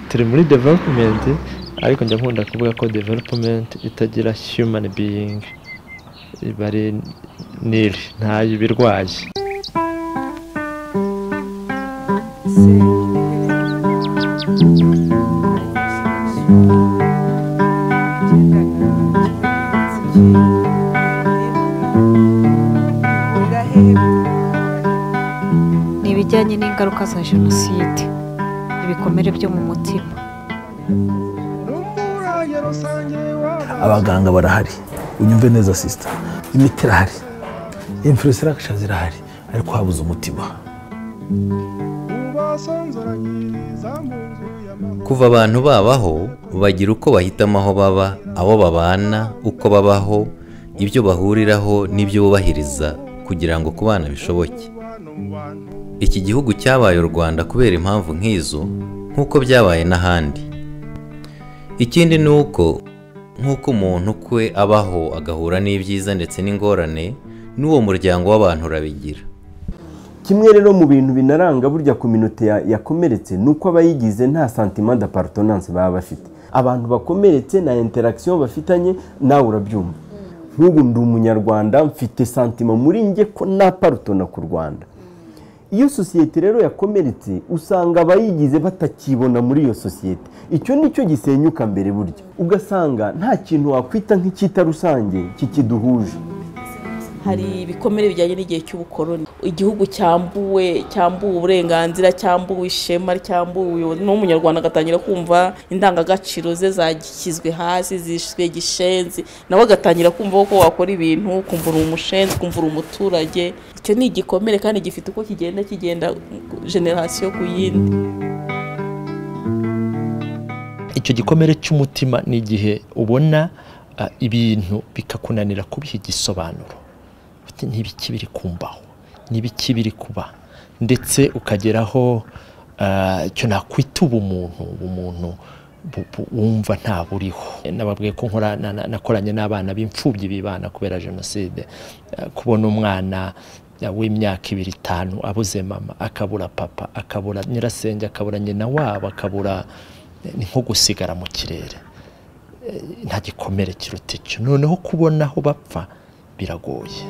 turi muri development ariko njya nkunda kuvuga ko development itagira human being bari nil ntayo birwaye. Nibijyanye n'ingaruka za jenoside, ibikomere byo mu mutima. Abaganga barahari, unyumve neza sister, imiti irahari, infrastructure zirahari, ariko habuze umutima. Kuva abantu babaho bagira uko bahitamo aho baba, abo babana, uko babaho, ibyo bahuriraho n'ibyo bubahiriza kugira ngo kubana bishoboke. Iki gihugu cyabaye u Rwanda kubera impamvu nk'izo, nk'uko byabaye n'ahandi. Ikindi ni uko nk'uko umuntu kwe abaho agahura n'ibyiza ndetse n'ingorane, n'uwo muryango w'abantu urabigira. Kimwe rero mu bintu binaranga burya community yakomeretse nuko abayigize nta sentiment d'appartenance baba bafite. Abantu bakomeretse na interaction bafitanye nawe urabyumva. Nk'ubu ndi umunyarwanda mfite sentiment muri nge ko napartona ku Rwanda. Iyo societe rero yakomeretse usanga abayigize batakibona muri iyo societe. Icyo nicyo gisenyuka mbere burya. Ugasanga nta kintu wakwita nk'ikita rusange kikiduhuje. Hari ibikomere bijyanye n'igihe cy'ubukoroni, igihugu cyambuwe uburenganzira, cyambuwe ishema, cyambuwe n'umunyarwanda agatangira kumva indangagaciro ze zagishyizwe hasi, zishwe gishenzi, nawe agatangira kumva ko wakora ibintu, kumva umushenzi, kumva umuturage. Icyo ni igikomere kandi gifite uko kigenda generation ku yindi. Icyo gikomere cy'umutima ni igihe ubona ibintu bikakunanira kubiha igisobanuro. N'ibiki biri kumbaho, n'ibiki biri kuba, ndetse ukageraho cyo nakwita ubumuntu wumva nta buriho. Nababwiye ko nakoranye n'abana b'imfubyi bibana kubera jenoside. Kubona umwana w'imyaka 2-5 abuze mama, akabura papa, akabura nyirasenge, akabura nyina wabo, akabura, ni nko gusigara mu kirere. Nta gikomere kiruta icyo. Noneho kubona aho bapfa biragoye.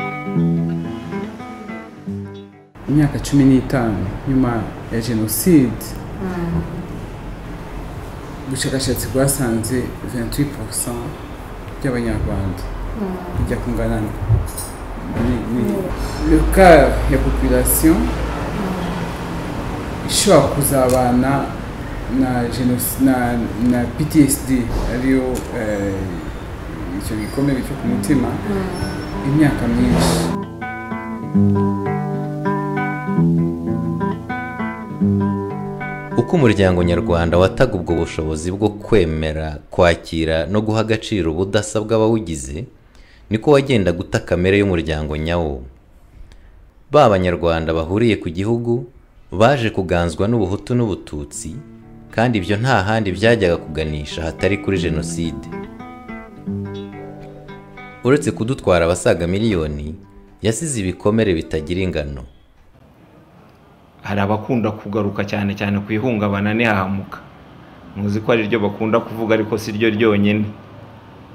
Imyaka 15 nyuma ya jenoside, ubushakashatsi bwasanze 28% by'abanyarwanda bijya kungana le cas ya population ishobora kuzabana na PTSD, ariyo icyo gikomere cyo ku mutima imyaka myinshi. Uko umuryango nyarwanda wataga ubwo bushobozi bwo kwemera, kwakira no guha agaciro ubudasa bw'abawugize, niko wagenda guta kamere y'umuryango nyawo. Ba Abanyarwanda bahuriye ku gihugu baje kuganzwa n'ubuhutu n'ubututsi, kandi ibyo nta handi byajyaga kuganisha hatari kuri jenoside. Uretse kudutwara abasaga miliyoni, yasize ibikomere bitagira ingano. Hari abakunda kugaruka cyane ku ihungabana n'ihahamuka, muzi ko ari ryo bakunda kuvuga ariko si ryo ryonyine.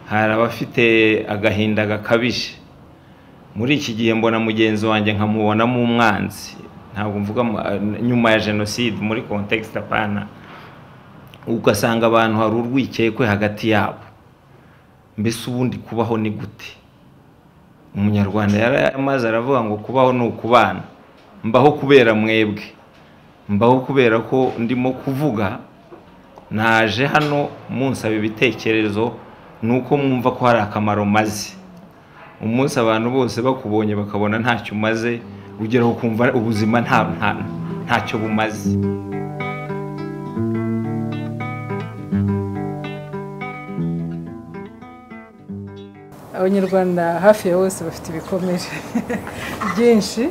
Hari abafite agahinda gakabije. Muri iki gihe mbona mugenzi wanjye nkamubonamo umwanzi, ntabwo mvuga nyuma ya jenoside, muri context apana. Ugasanga abantu hari urwikekwe hagati yabo. Mbese ubundi kubaho ni gute? Umunyarwanda yaramaze aravuga ngo kubaho ni ukubana. Mbaho kubera mwebwe, mbaho kubera ko ndimo kuvuga. Naje hano munsaba ibitekerezo nuko mwumva ko hari akamaro maze. Umunsi abantu bose bakubonye bakabona ntacyo umaze, ugeraho kumva ubuzima ntacyo bumaze. Abanyarwanda hafi ya bose bafite ibikomere byinshi.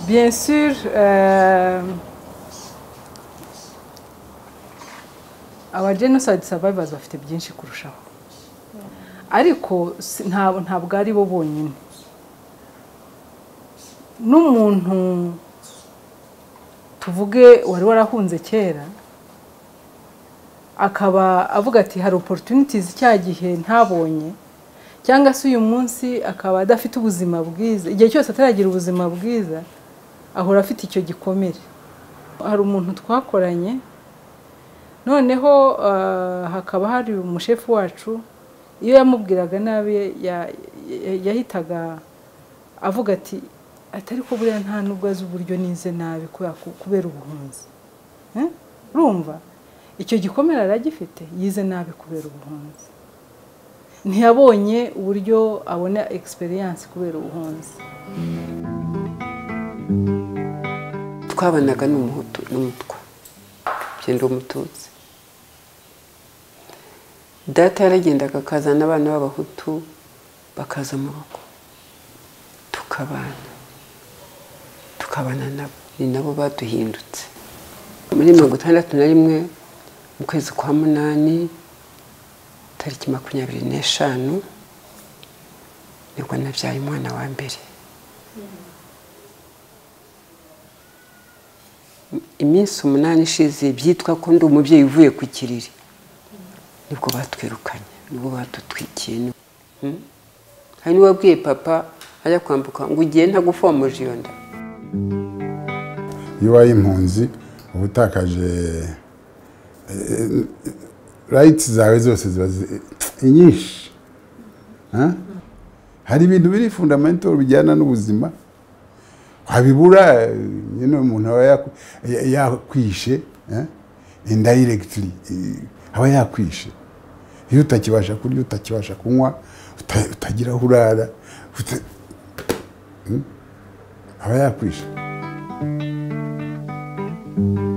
Bien sûr, aba genocide survivors bafite byinshi kurushaho, ariko ntabwo ari bo bonyine. N'umuntu tuvuge wari warahunze kera akaba avuga ati hari opportunities cya gihe ntabonye cyangwa se uyu munsi akaba adafite ubuzima bwiza, igihe cyose ataragira ubuzima bwiza ahora afite icyo gikomere. Hari umuntu twakoranye noneho hakaba hari umushefu wacu, iyo yamubwiraga nabi yahitaga avuga ati atari ko buriya nta nubwo azi uburyo nize nabi kubera ubuhunzi. Urumva icyo gikomere aragifite, yize nabi kubera ubuhunzi, ntiyabonye uburyo abona experience kubera ubuhunzi. Twabanaga n'umuhutu n'umutwa, byenda umututsi. Data yaragendaga akazana abana b'abahutu bakaza mu rugo tukabana nabo, ni nabo baduhindutse. Muri 61 mu kwezi kwa 8 tariki 25 nibwo nabyaye umwana wa mbere. Iminsi 8 ishize byitwa ko ndi umubyeyi uvuye ku kiriri, nibwo batwirukanye, nibwo batutwikiye. Hari n'uwabwiye papa ajya kwambuka ngo ugiye ntagufomoje iyo nda. Iyo wabaye impunzi uba utakaje rights zawe zose ziba nyinshi. Hari ibintu biri fundamental bijyana n'ubuzima wabibura, nyine umuntu aba yakwishe indirectly, aba yakwishe. Iyo utakibasha kurya, utakibasha kunywa, utagira urara, aba yakwishe.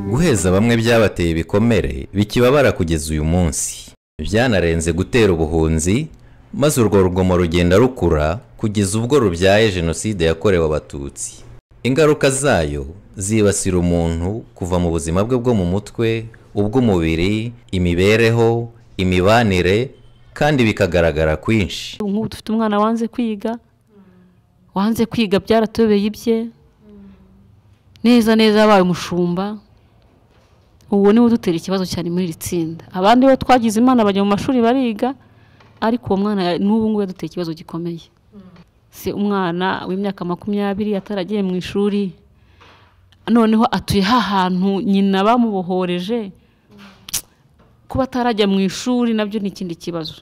Guheza bamwe byabateye ibikomere bikibabara kugeza uyu munsi, byanarenze gutera ubuhunzi, maze urwo rugomo rugenda rukura kugeza ubwo rubyaye jenoside yakorewe Abatutsi. Ingaruka zayo zibasira umuntu kuva mu buzima bwe bwo mu mutwe, ubw'umubiri, imibereho, imibanire, kandi bikagaragara kwinshi. Nk'ubu dufite umwana wanze kwiga byaratobeye ibye neza yabaye umushumba. Ubu niwe udutera ikibazo cyane muri iri tsinda. Abandi bo twagize Imana bajya mu mashuri bariga, ariko uwo mwana n'ubu ngubu yaduteye ikibazo gikomeye. Si umwana w'imyaka 20 ataragiye mu ishuri, noneho atuye hahantu nyina bamubohoreje, kuba atarajya mu ishuri nabyo ni ikindi kibazo.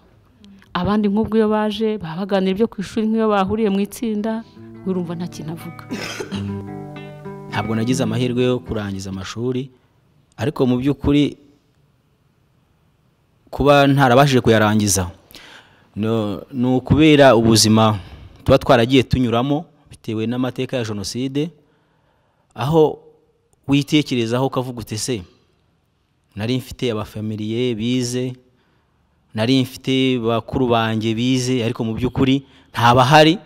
Abandi nk'ubwo iyo baje babaganira ibyo ku ishuri, nk'iyo bahuriye mu itsinda urumva nta kintu avuga. Ntabwo nagize amahirwe yo kurangiza amashuri, ariko mu by'ukuri kuba ntarabashije kuyarangiza ni ukubera ubuzima tuba twaragiye tunyuramo bitewe n'amateka ya jenoside, aho witekerezaho ukavuga ute se nari mfite abafamiliye bize, nari mfite bakuru banjye bize, ariko mu by'ukuri ntabahari.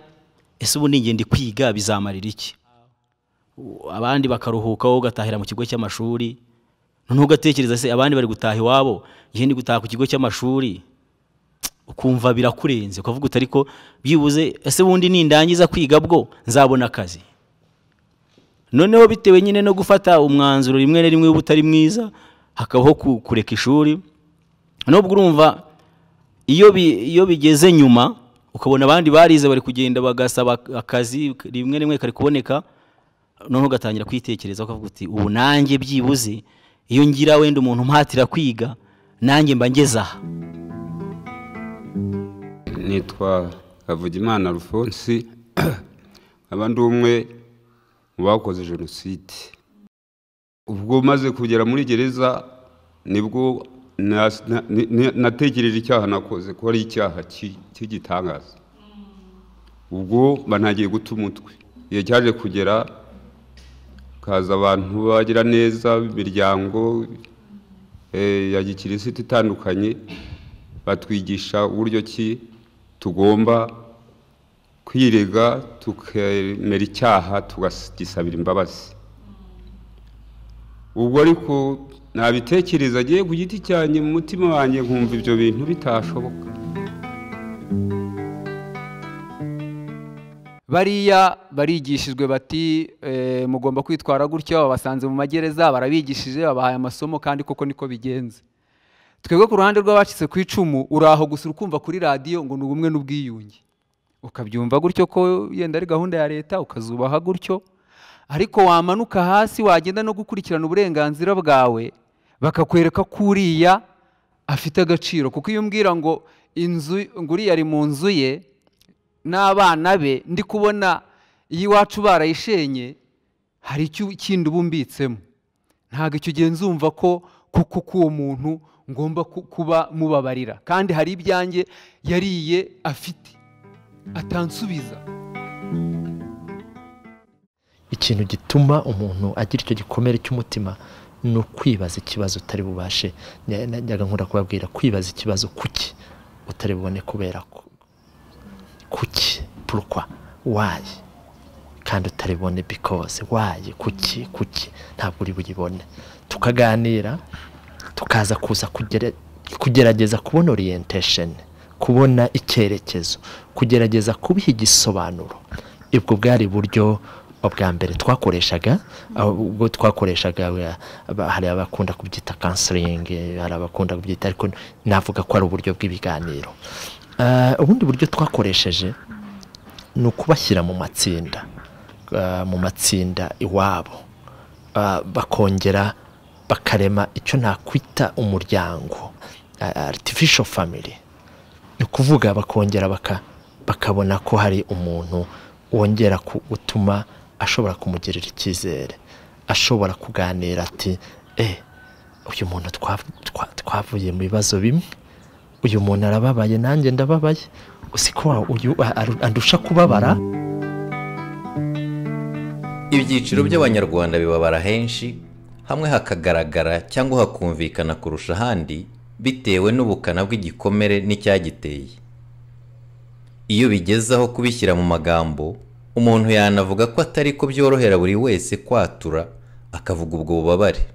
Ese ubu ningende kwiga bizamarira iki? Abandi bakaruhuka wowe ugatahira mu kigo cy'amashuri, noneho ugatekereza se abandi bari gutaha iwabo, njye ndi gutaha ku kigo cy'amashuri, ukumva birakurenze, ukavuga uti ariko byibuze ese bundi nindangiza kwiga bwo nzabona akazi. Noneho bitewe nyine no gufata umwanzuro rimwe na rimwe ubutari mwiza, hakabaho kureka ishuri. Nubwo urumva iyo bigeze nyuma ukabona abandi barize bari kugenda bagasaba akazi, rimwe rimwe kari kuboneka, noneho ugatangira kwitekereza ukavuga uti ubu nanjye byibuze iyo ngira wenda umuntu mpatira kwiga nanjye mba ngeze aha. Nitwa Havugimana Alphonse, abandi umwe mu bakoze jenoside. Ubwo maze kugera muri gereza nibwo natekereje icyaha nakoze ko ari icyaha cy'igitangaza. Ubwo banagiye guta umutwe. Iyo cyaje kugera kaza abantu bagira neza, imiryango ya gikirisitu itandukanye, batwigisha uburyo ki tugomba kwirega tukemera icyaha tugasabira imbabazi. Ubwo ariko nabitekereza agiye ku giti cyanjye mu mutima wanjye nkumva ibyo bintu bitashoboka. Bariya barigishijwe bati mugomba kwitwara gutyo, babasanze mu magereza barabigishije, babahaye amasomo, kandi koko niko bigenze. twebwe ku ruhande rw'abacitse ku icumu uraho gusa ukumva kuri radiyo ngo ni ubumwe n'ubwiyunge, ukabyumva gutyo ko yenda ari gahunda ya leta ukazubaha gutyo, ariko wamanuka hasi wagenda no gukurikirana uburenganzira bwawe bakakwereka ko uriya afite agaciro. Kuko iyo umbwira ngo uriya ari mu nzu ye n'abana be, ndi kubona iy'iwacu barayishenye, hari icyo kindi uba umbitsemo. Ntabwo icyo gihe nzumva ko kuko uwo muntu ngomba kuba mubabarira, kandi hari ibyanjye yariye afite atansubiza. Ikintu gituma umuntu agira icyo gikomere cy'umutima ni ukwibaza ikibazo utari bubashe. Njyaga nkunda kubabwira kwibaza ikibazo kuki utari bubone, kubera kuki, pourquoi, why, kandi utari bubone because, why, kuki ntabwo uri buyibone. Tukaganira tukaza kuza kugerageza kubona orientation, kubona icyerekezo, kugerageza kubiha igisobanuro. Ubwo bwari buryo bwa mbere twakoreshaga. Ubwo twakoreshaga hari abakunda kubyita counseling, hari abakunda kubyita, ariko navuga ko ari uburyo bw'ibiganiro. Ubundi buryo twakoresheje ni ukubashyira mu matsinda iwabo, bakongera bakarema icyo nakwita umuryango, artificial family. Ni ukuvuga bakongera bakabona ko hari umuntu wongera gutuma ashobora kumugirira icyizere, ashobora kuganira ati uyu muntu twavuye mu bibazo bimwe, uyu muntu arababaye nanjye ndababaye, usiko uyu andusha kubabara. Ibyiciro by'abanyarwanda bibabara henshi, hamwe hakagaragara cyangwa hakumvikana kurusha ahandi bitewe n'ubukana bw'igikomere n'icyagiteye. Iyo bigezaho kubishyira mu magambo, umuntu yanavuga ko atari ko byorohera buri wese kwatura akavuga ubwo bubabare.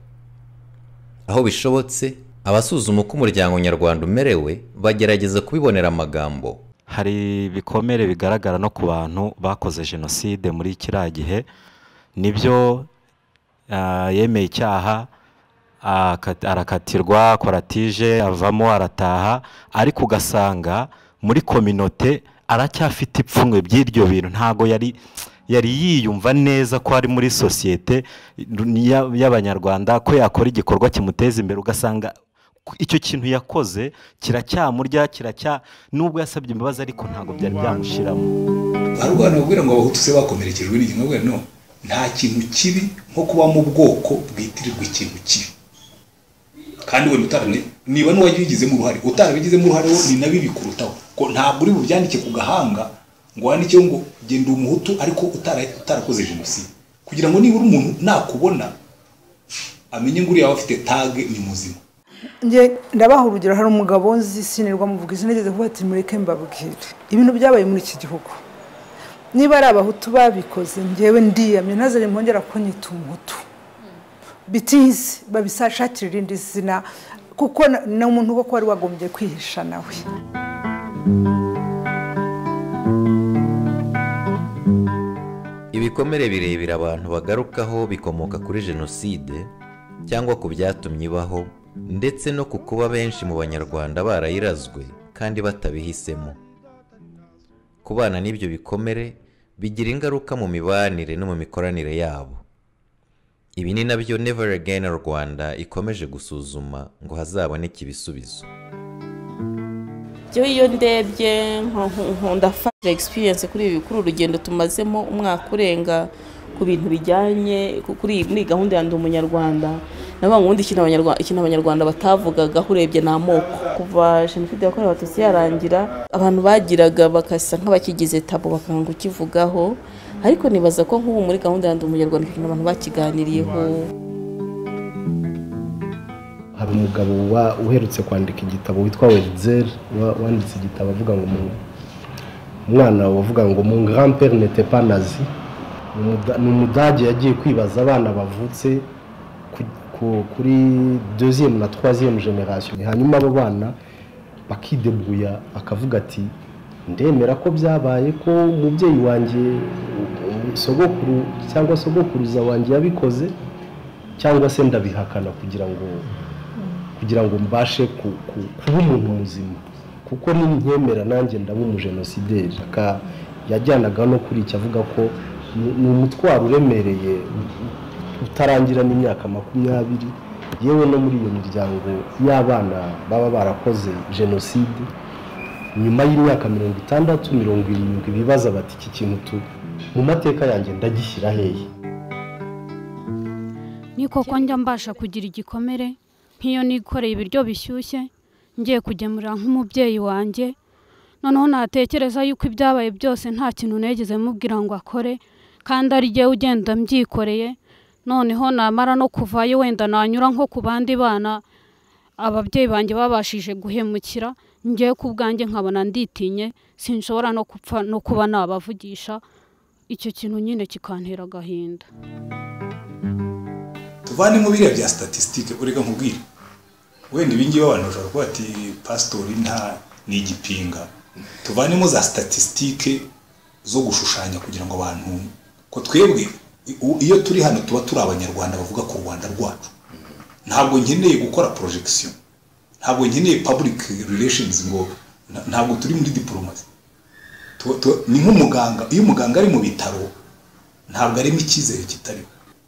Aho bishobotse, abasuzuma uko umuryango nyarwanda umerewe bagerageza kubibonera amagambo. Hari ibikomere bigaragara no ku bantu bakoze jenoside muri kiriya gihe, nibyo yemeye icyaha arakatirwa, koratije avamo arataha, ariko ugasanga muri kominote aracyafite ipfunwe by'iryo bintu. Ntago yari yiyumva neza ko ari muri sosiyete y'abanyarwanda, ko yakora igikorwa kimuteza imbere. Ugasanga icyo kintu yakoze kiracyamurya, nubwo yasabye imbabazi ariko ntago byari byamushiramo. Barwana babwira ngo abahutu se bakomerekejwe n'ingingo, no, nta kintu kibi nko kuba mu bwoko bwitirirwa ikintu kibi. Kandi we utarane niba n'uwagizemo uruhare, utarabigizemo uruhare ni nabi bikurutaho, ko ntabwo uri bubyandike ku gahanga ngo wandike ngo genda umuhutu ariko utarakoze jenoside, kugira ngo niba uri umuntu nakubona amenye ngo uri yawe afite tag ni muzima. Nje ndabaha urugero, hari umugabo nzi sinirwa muvuga izina nigeze kuvuga ati mureke mbabwire ibintu byabaye muri iki gihugu. Niba ari abahutu babikoze, njyewe ndiyamye ntazere mpongera ko nyita umuhutu, bitizi babisashakira irindi zina, kuko na umuntu ko wari wagombye kwihisha nawe. Ibikomere birebire abantu bagarukaho bikomoka kuri jenoside cyangwa ku byatumye ibaho, ndetse no ku kuba benshi mu banyarwanda barayirazwe kandi batabihisemo. Kubana n'ibyo bikomere bigira ingaruka mu mibanire no mu mikoranire yabo. Ibi ni nabyo Never Again Rwanda ikomeje gusuzuma ngo hazaboneke ibisubizo. Iyo ndebye ndafata experience kuri urugendo tumazemo umwaka urenga ku bintu bijyanye muri gahunda ya Ndi Umunyarwanda, nabanga ubundi ikintu abanyarwanda batavugaga urebye n'amoko. Kuva jenoside yakorewe Abatutsi yarangira, abantu bagiraga bakasa nk'abakigize tabo bakanga ukivugaho, ariko nibaza ko nk'ubu muri gahunda ya Ndi Umunyarwanda ikintu abantu bakiganiriyeho. Hari umugabo uherutse kwandika igitabo witwa Welzer, wanditse igitabo avuga ngo umwana wavuga ngo mon grand-père n'était pas nazi. Ni umudage yagiye kwibaza abana bavutse kuri deuxième na troisième génération, hanyuma abo bana bakidebuya akavuga ati ndemera ko byabaye ko umubyeyi wanjye sogokuru cyangwa sogokuruza wanjye yabikoze, cyangwa se ndabihakana kugira ngo kugira ngo mbashe kuba umuntu muzima, kuko nimbyemera nanjye ndaba umujenosideri. Yajyanaga no kuri icyo avuga ko ni umutwaro uremereye utarangira n'imyaka 20, yewe no muri iyo miryango y'abana baba barakoze jenoside nyuma y'imyaka 60, 70 bibaza bati iki kintu mu mateka yanjye ndagishyira hehe. Ni koko njya mbasha kugira igikomere nk'iyo nikoreye ibiryo bishyushye ngiye kugemurira nk'umubyeyi wanjye, noneho natekereza yuko ibyabaye byose nta kintu negeze mubwira ngo akore, kandi ari jyewe ugenda mbyikoreye. Noneho namara no kuvayo wenda nanyura nko ku bandi bana ababyeyi banjye babashije guhemukira, ngiye ku bwanjye nkabona nditinye, sinshobora no kupfa no kuba nabavugisha. Icyo kintu nyine kikantera agahinda. Tuvane mu biriya bya statistique ureka nkubwira, wenda ibingiye abantu bashobora kuba ati pastori nta ni igipinga. Tuvanemo za statistique zo gushushanya kugira ngo abantu ko twebwe iyo turi hano tuba turi abanyarwanda bavuga ku Rwanda rwacu. Ntabwo nkeneye gukora projection, ntabwo nkeneye public relations, ngo ntabwo turi muri diplomacy. Ni nk'umuganga, iyo umuganga ari mu bitaro ntabwo arimo icyizere kitari.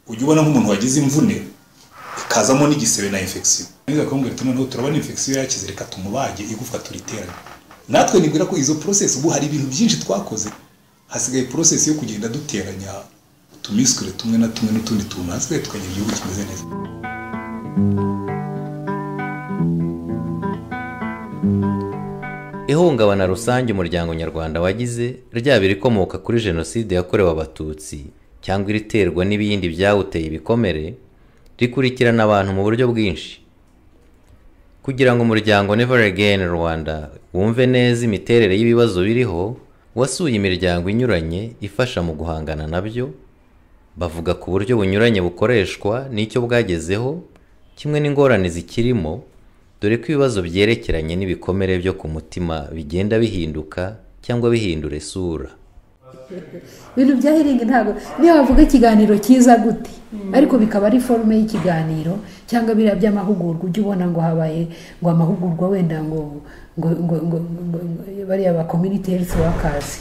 Ujya ubona nk'umuntu wagize imvune ikazamo n'igisebe na infection, niza kumbwira ati noneho turabona infection yakize, reka tumubage igufwa turiteranya. Natwe nibwira ko izo process ubu hari ibintu byinshi twakoze, hasigaye process yo kugenda duteranya tumiskure tumwe na tumwe n'utundi tuntu, hasigaye tukagira igihugu kimeze neza. Ihungabana rusange umuryango nyarwanda wagize, ryaba irikomoka kuri jenoside yakorewe Abatutsi cyangwa iriterwa n'ibindi byawuteye ibikomere, rikurikirana abantu mu buryo bwinshi. Kugira ngo umuryango Never Again Rwanda wumve neza imiterere y'ibibazo biriho, wasuye imiryango inyuranye ifasha mu guhangana nabyo. Bavuga ku buryo bunyuranye bukoreshwa n'icyo bwagezeho, kimwe n'ingorane zikirimo, dore ko ibibazo byerekeranye n'ibikomere byo ku mutima bigenda bihinduka cyangwa bihindura isura. Ibintu bya healing ntabwo niyo bavuga ikiganiro cyiza gute, ariko bikaba ari forume y'ikiganiro cyangwa biriya by'amahugurwa. Ujya ubona ngo habaye ngo amahugurwa wenda ngo bariya ba community health workers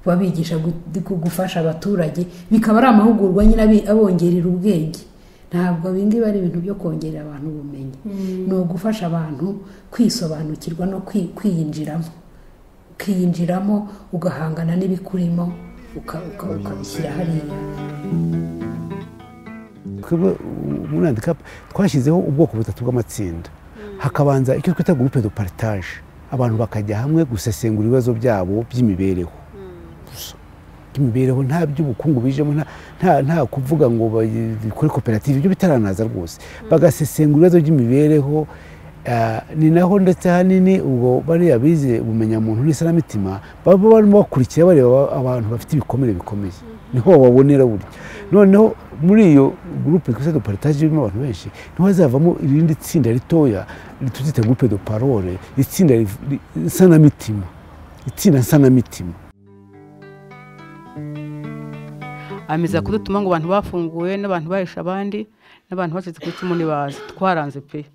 babigisha gufasha abaturage, bikaba ari amahugurwa nyine abongerera ubwenge. Ntabwo bingi bari ibintu byo kongerera abantu ubumenyi, no gufasha abantu kwisobanukirwa no kwiyinjiramo ugahangana n'ibikurimo ukabishyira hariya. Muri handicap twashyizeho ubwoko butatu bw'amatsinda. Hakabanza icyo twita groupe de partage, abantu bakajya hamwe gusesengura ibibazo byabo by'imibereho. Imibereho nta by'ubukungu bijemo, nta kuvuga ngo kuri koperative, ibyo bitaranaza rwose. Bagasesengura ibibazo by'imibereho. Ni naho ndetse hanini ubwo bariya bize ubumenyamuntu n'isanamitima baba barimo bakurikira bareba abantu bafite ibikomere bikomeye, niho babonera burya. Noneho muri iyo groupe de partage irimo abantu benshi, niho hazavamo irindi tsinda ritoya rituzite groupe de parole, itsinda nsanamitima, itsinda nsanamitima. Ameza kudutuma ngo abantu bafunguwe n'abantu bahisha abandi n'abantu bacitse ku icumu nibazi twaranze pe.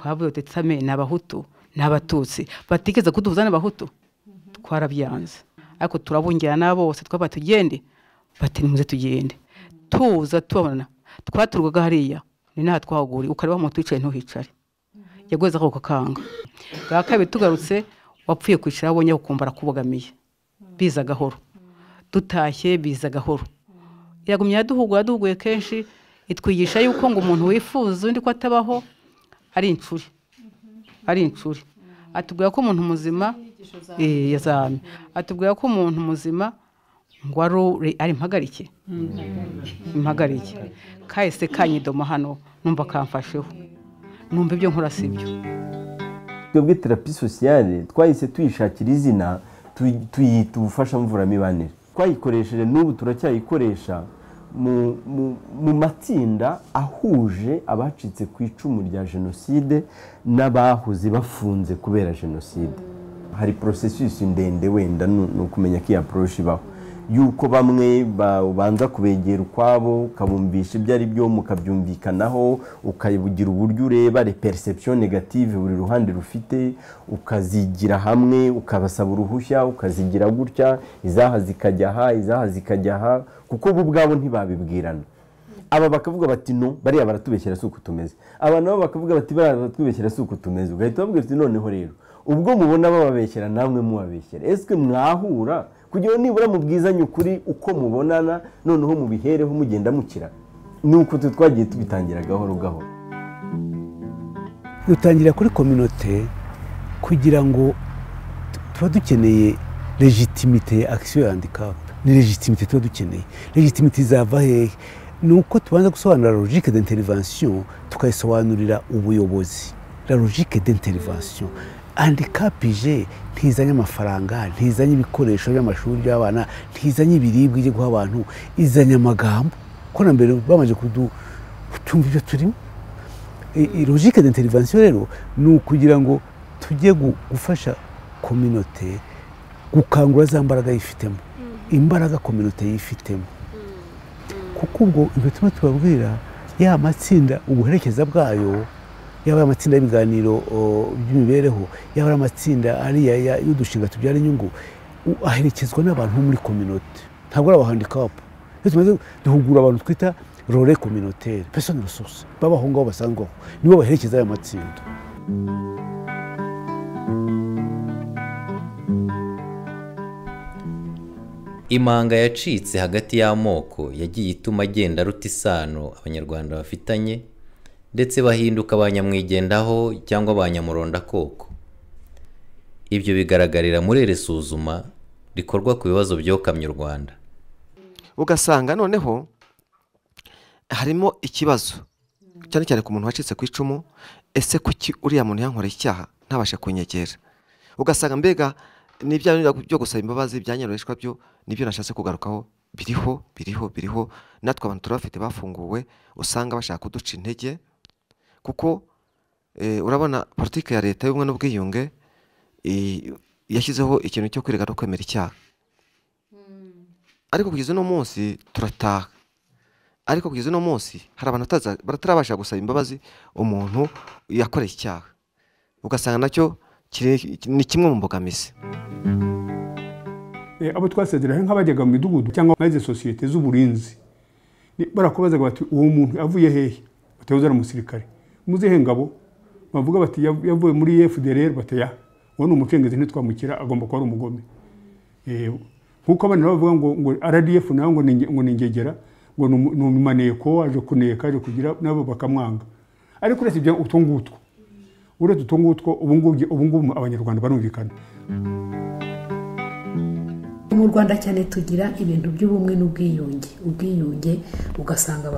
Twavuye tetame n'abahutu n'abatutsi batigeze kuduhuza n'abahutu, twarabyanze. Ariko turabungira nabo bose twaba tugende, bati nimuze tugende. Tuza tubona twaturwaga hariya ni naha twahuguri, ukareba mu twicaye ntuhicare, yagoza ko kanga. Gakabe tugarutse wapfuye kwicara abonye ukumva arakubogamiye, biza gahoro. Dutashye biza gahoro. Yagumye yaduhuguye kenshi, itwigisha yuko ngo umuntu wifuza undi ko atabaho ari incuri. Atubwira ko umuntu muzima yazame, atubwira ko umuntu muzima ngo ari impagarike. Impagarike kahise kanyidoma hano, numva kamfasheho, numva ibyo nkora sibyo. Twebwe therapie sociale twahise tuyishakira izina, tuyita ubufasha mvuramibanire. Twayikoresheje n'ubu turacyayikoresha mu matsinda ahuje abacitse ku icumu rya jenoside n'abahuze bafunze kubera jenoside. Hari processus ndende wenda no kumenya ko iyi approach ibaho. yuko bamwe ubanza kubegera ukwabo ukabumvisha ibyo ari byo mukabyumvikanaho ukabugira uburyo ureba perception negative buri ruhande rufite ukazigira hamwe ukabasaba uruhushya ukazigira gutya izaha zikajya aha izaha zikajya aha kuko bo ubwabo ntibabibwirana aba bakavuga bati no bariya baratubeshyera si uko tumeze aba nabo bakavuga bati bariya baratubeshyera si uko tumeze ugahita babwira uti noneho rero ubwo mubona bababeshyera namwe mubabeshyera ese mwahura kugira nibura mubwizanye ukuri uko mubonana noneho mubihereho mugenda mukira nuko twagiye tubitangira gahoro gahoro dutangira kuri communauté kugira ngo tuba dukeneye legitimité ya action ya handicap ni legitimité tuba dukeneye legitimité izava hehe nuko tubanza gusobanura logique d'intervention tukayisobanurira ubuyobozi la logique d'intervention handicap ije ntizanye amafaranga ntizanye ibikoresho by'amashuri by'abana ntizanye ibiribwa ije guha abantu izanye amagambo ko na mbere bamaze kutumva ibyo turimo logique d'intervention rero ni ukugira ngo tujye gufasha communauté gukangura za mbaraga yifitemo imbaraga communauté yifitemo kuko ubwo ibyo tubabwira ya matsinda ubuherekeza bwayo yaba amatsinda y'ibiganiro by'imibereho yaba amatsinda ariya y'udushinga tubyara inyungu aherekezwa n'abantu muri communauté ntabwo ari abahandicap iyo tumaze duhugura abantu twita role communautaire personne ressource babaho ngaho basanzweho nibo baherekeza aya matsinda imanga yacitse hagati y'amoko yagiye ituma agenda aruta isano abanyarwanda bafitanye ndetse bahinduka abanyamwigendaho cyangwa abanyamuronda koko ibyo bigaragarira muri iri suzuma rikorwa ku bibazo byokamye u Rwanda ugasanga noneho harimo ikibazo cyane cyane ku muntu wacitse ku icumu ese kuki uriya muntu yankoreye icyaha ntabashe kunyegera ugasanga mbega n'ibya byo gusaba imbabazi byanyoreshwa byo nibyo nashatse kugarukaho biriho natwe abantu turabafite bafunguwe usanga bashaka kuduca intege kuko urabona politiki ya leta y'ubumwe n'ubwiyunge yashyizeho ikintu cyo kwirinda no kwemera icyaha ariko kugeza uno munsi turataha ariko kugeza uno munsi hari abantu batarabasha gusaba imbabazi umuntu yakoreye icyaha ugasanga nacyo ni kimwe mu mbogamizi abo twasezeraho nk'abajyaga mu midugudu cyangwa muri izi sosiyete z'uburinzi barakubazaga bati uwo muntu avuye hehe batayoza ari umusirikare muzihe ngabo bavuga bati yavuye muri FDLR bataya uwo ni umucengezi ntitwamukira agomba kuba ari umugome nk'uko abandi bavuga ngo RDF nawe ngo ni ingegera ngo ni umaneko aje kuneka aje kugira nabo bakamwanga ariko uretse ibyo utungutwo ubu ngubu abanyarwanda barumvikana mu Rwanda cyane tugira ibintu by'ubumwe ubwiyunge ugasanga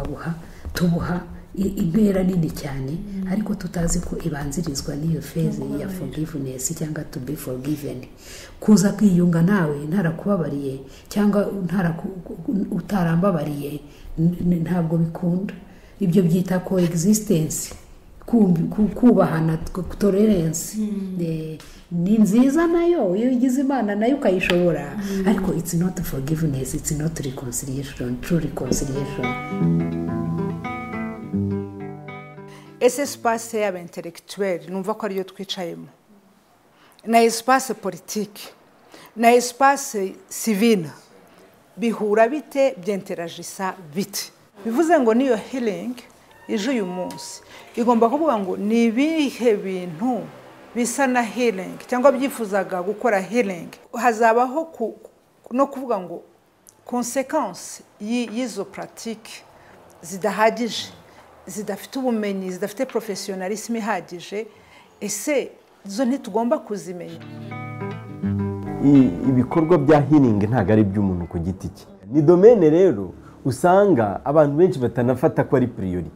tubuha intera nini cyane ariko tutazi ko ibanzirizwa n'iyo phase ya forgiveness cyangwa to be forgiven kuza kwiyunga nawe ntarakubabariye cyangwa utarambabariye ntabwo bikunda ibyo byita coexistence kubahana tolerance ni nziza nayo iyo ugize imana nayo ukayishobora ariko it's not forgiveness it's not reconciliation true reconciliation ese espace y'aba intellectuel numva ko ariyo twicayemo na espace politique na espace civile bihura bite byenteragisa bite bivuze ngo niyo healing ije uyu munsi igomba kuvuga ngo ni ibihe bintu bisa na healing cyangwa byifuzaga gukora healing hazabaho no kuvuga ngo consequence y'izo pratique zidahagije zidafite ubumenyi zidafite professionalisme ihagije ese zo ntitugomba kuzimenya ibikorwa bya healing ntago ari by'umuntu ku giti cye ni domaine rero usanga abantu benshi batanafata ko ari priority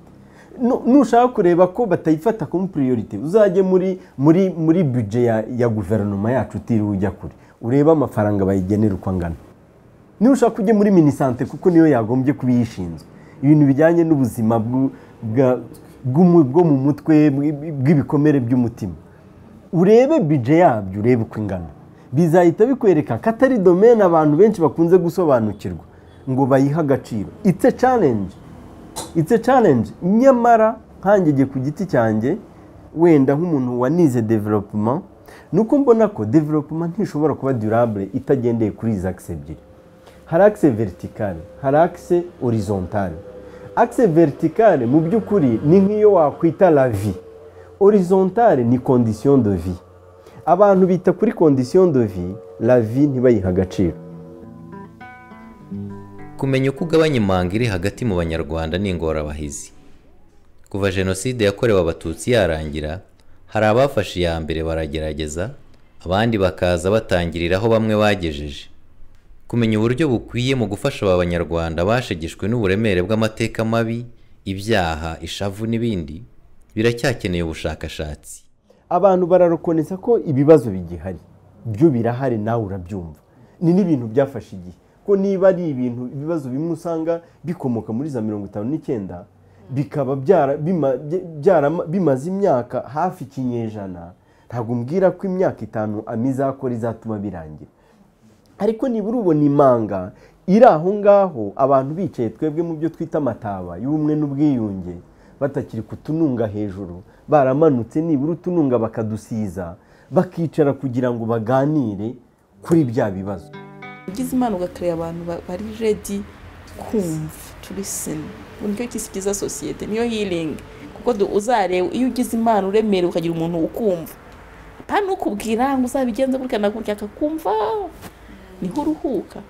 nushaka kureba ko batayifata como priority uzajye muri budget ya guverinoma yacu utiriwe ujya kure ureba amafaranga bayigenera uko angana nushaka kujya muri minisante kuko niyo yagombye kubiyishinzwe ibintu bijyanye n'ubuzima bwo mu mutwe bw'ibikomere by'umutima urebe budget yabyo urebe uko ingana bizahita bikwereka ko atari domene abantu benshi bakunze gusobanukirwa ngo bayihe agaciro. It's a challenge nyamara nkangege ku giti cyanjye wenda nk'umuntu wanize development nuko mbona ko development ntishobora kuba durable itagendeye kuri izi axe ebyiri. Hari axe verticale, hari axe horizontale. Axe verticale mu by'ukuri ni nk'iyo wakwita la vie, horizontale ni condition de vie. Abantu bita kuri condition de vie, la vie ntibayiha agaciro. Kumenya uko ugabanya imanga iri hagati mu banyarwanda ni ingorabahizi. Kuva jenoside yakorewe abatutsi yarangira, hari abafashe iya mbere baragerageza, abandi bakaza batangiriraho bamwe bagejeje. Kumenya uburyo bukwiye mu gufasha aba banyarwanda bashegeshwe n'uburemere bw'amateka mabi, ibyaha, ishavu n'ibindi, biracyakeneye ubushakashatsi. Abantu bararokonesa ko ibibazo bigihari, byo birahari nawe urabyumva. Ni n'ibintu byafashe igihe. Ko niba ari ibibazo bimwe usanga bikomoka muri za 59 bikaba bimaze imyaka hafi ikinyejana, ntabwo mbwira ko imyaka 5 amizakora izatuma birangira. Ariko nibura ubona imanga iri aho ngaho, abantu bicaye twebwe mu byo twita amataba y'ubumwe n'ubwiyunge, batakiri kutununga hejuru, baramanutse nibura utununga bakadusiza, bakicara kugira ngo baganire kuri bya bibazo. Ugize imana ugakorera abantu bari ready kumva, to listen. Unicyo kisikiza societe niyo healing, kuko uzareba iyo ugize imana uremere ukagira umuntu ukumva, hano ukubwira ngo uzabigenza gutya na gutya akakumva, niho uruhuka.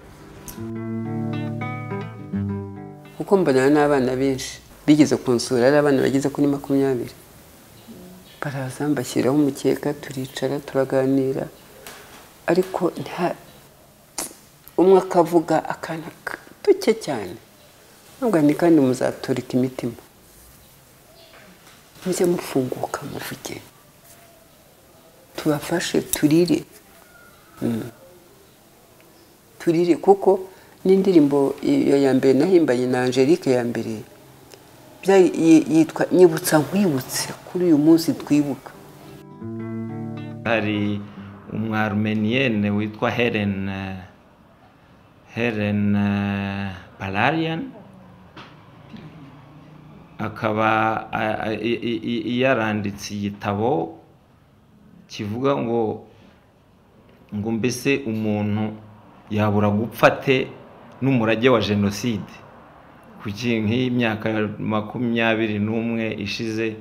Uko mbana n'abana benshi bigeze kunsura, ari abana bageze kuri 20, baraza mbashyiraho umukeka, turicara turaganira, ariko nta umwe akavuga akana duke cyane, nubwo ni kandi muzaturika imitima, muze mufunguka muvuge, tubafashe turire. Turire kuko n'indirimbo ya mbere nahimbanye na Angelique ya mbere yitwa Nyibutsa nkwibutse kuri uyu munsi twibuka. Hari umwarmenienne witwa Helen Palarian, akaba yaranditse igitabo kivuga ngo mbese umuntu yabura gupfate n'umurage wa jenoside, kuki nk'imyaka 21 ishize,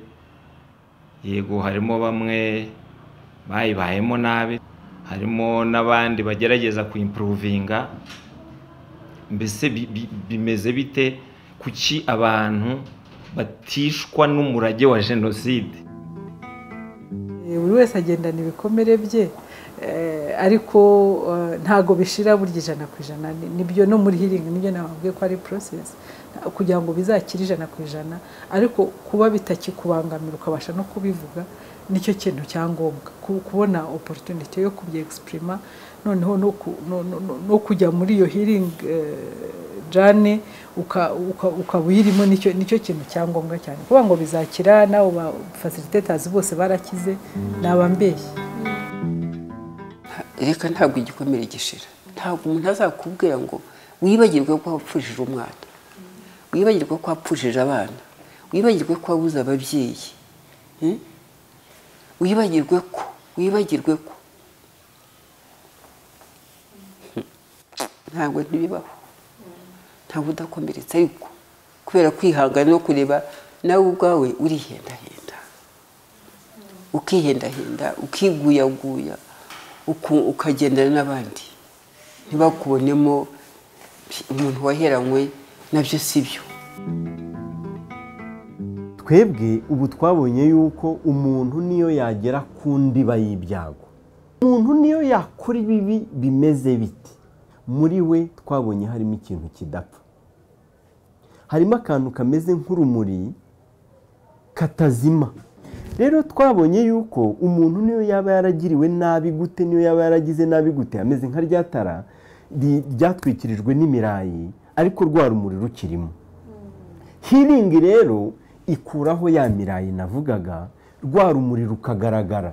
yego harimo bamwe bayibayemo nabi, harimo n'abandi bagerageza kuimprovinga, mbese bimeze bite, kuki abantu batishwa n'umurage wa jenoside? Buri wese agendana ibikomere bye, ariko ntago bishira burya 100%. Nibyo no muri healing nibyo nababwiye ko ari process kugira ngo bizakire 100%, ariko kuba bitakikubangamira ukabasha no kubivuga nicyo kintu cyangombwa, kubona opportunity yo kubye exprima, noneho no kujya muri iyo healing journey ukabuyirimo, nicyo kintu cyangombwa cyane. Kuba ngo bizakira nawe ba facilitators bose barakize nabambeshye. Reka ntabwo igikomere gishira, ntabwo umuntu azakubwira ngo wibagirwe ko wapfushije umwana, wibagirwe ko wapfushije abana, wibagirwe ko wabuze ababyeyi, wibagirwe ko ntabwo ntibibaho, ntabwo udakomeretse, ariko kubera kwihangana no kureba nawe ubwawe urihendahenda, ukihendahenda, ukiguyaguya, ukagendana n'abandi ntibakubonemo umuntu waheranywe nabyo sibyo. Twebwe ubu twabonye yuko umuntu niyo yagera ku ndiba y'ibyago, umuntu niyo yakora ibibi bimeze biti, muri we twabonye harimo ikintu kidapfa, harimo akantu kameze nk'urumuri katazima. Rero twabonye yuko umuntu niyo yaba yaragiriwe nabi gute, niyo yaba yaragize nabi gute, ameze nka ryatara ryatwikirijwe n'imirayi, ariko rwa rumuri rukirimo. Healing rero ikuraho ya mirayi navugaga, rwa rumuri rukagaragara.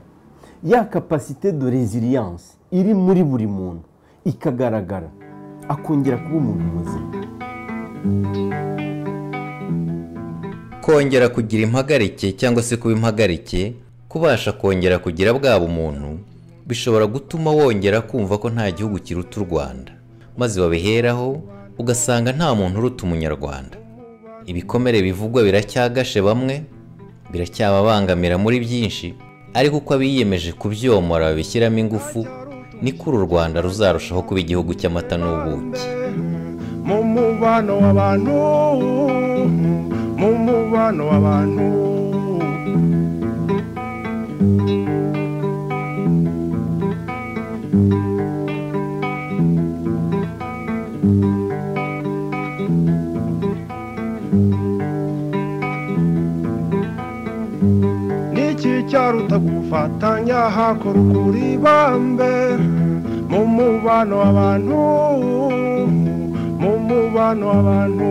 ya kapasite de resilience iri muri buri muntu ikagaragara, akongera kuba umuntu muzima. kongera kugira impagarike cyangwa se kuba impagarike, kubasha kongera kugira bwa bumuntu, bishobora gutuma wongera kumva ko nta gihugu kiruta u Rwanda, maze wabiheraho ugasanga nta muntu uruta umunyarwanda. Ibikomere bivugwa biracyagashe bamwe, biracyababangamira muri byinshi, ariko uko abiyemeje kubyomora babishyiramo ingufu, niko uru Rwanda ruzarushaho kuba igihugu cy'amata n'ubuki. mu mubano w'abantu, mu mubano w'abantu. Cyaruta gufatanya hakora ukuri bambe mu mubano w'abantu, mu mubano w'abantu.